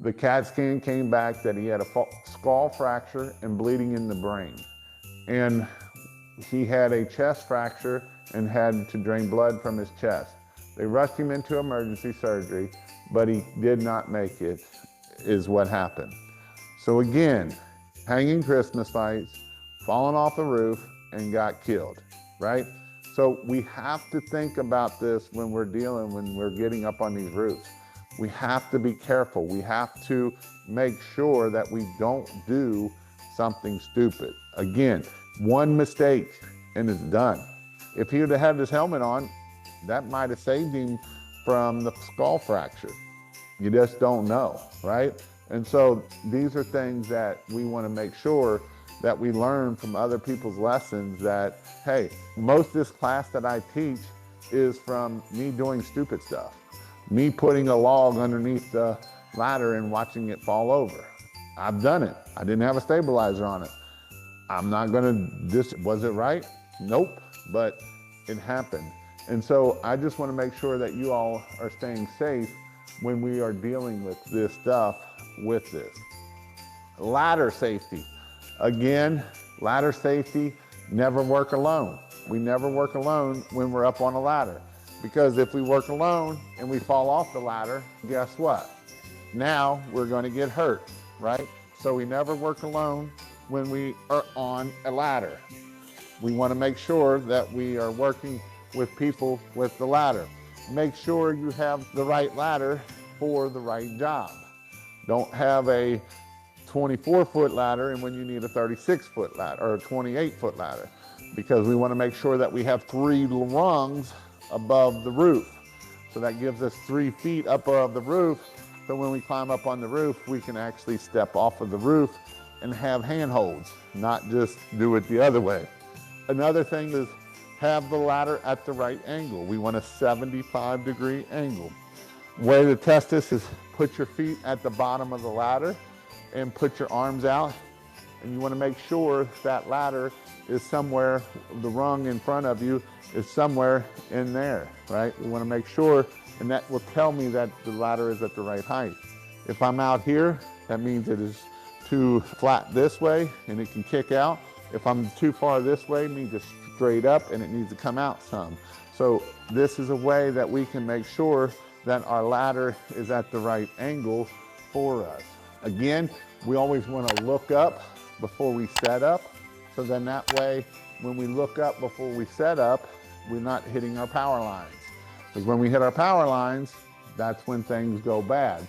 The CAT scan came back that he had a skull fracture and bleeding in the brain. And he had a chest fracture and had to drain blood from his chest. They rushed him into emergency surgery, but he did not make it, is what happened. So again, hanging Christmas lights, falling off the roof, and got killed, right? So we have to think about this when we're getting up on these roofs. We have to be careful. We have to make sure that we don't do something stupid. Again, one mistake and it's done. If he would have had his helmet on, that might have saved him from the skull fracture. You just don't know, right? And so these are things that we want to make sure that we learn from other people's lessons that, hey, most of this class that I teach is from me doing stupid stuff. Me putting a log underneath the ladder and watching it fall over. I've done it. I didn't have a stabilizer on it. I'm not gonna, was it right? Nope, but it happened. And so I just wanna make sure that you all are staying safe when we are dealing with this stuff with this. Ladder safety. Again, ladder safety, never work alone. We never work alone when we're up on a ladder. Because if we work alone and we fall off the ladder, guess what? Now we're gonna get hurt, right? So we never work alone when we are on a ladder. We wanna make sure that we are working with people with the ladder. Make sure you have the right ladder for the right job. Don't have a 24-foot ladder and when you need a 36-foot ladder or a 28-foot ladder, because we want to make sure that we have 3 rungs above the roof. So that gives us 3 feet up above the roof. So when we climb up on the roof, we can actually step off of the roof and have handholds, not just do it the other way. Another thing is have the ladder at the right angle. We want a 75-degree angle. Way to test this is put your feet at the bottom of the ladder and put your arms out. And you want to make sure that ladder is somewhere, the rung in front of you is somewhere in there, right? We want to make sure, and that will tell me that the ladder is at the right height. If I'm out here, that means it is too flat this way and it can kick out. If I'm too far this way, it means it's straight up and it needs to come out some. So this is a way that we can make sure that our ladder is at the right angle for us. Again, we always want to look up before we set up. So then that way, when we look up before we set up, we're not hitting our power lines. Because when we hit our power lines, that's when things go bad.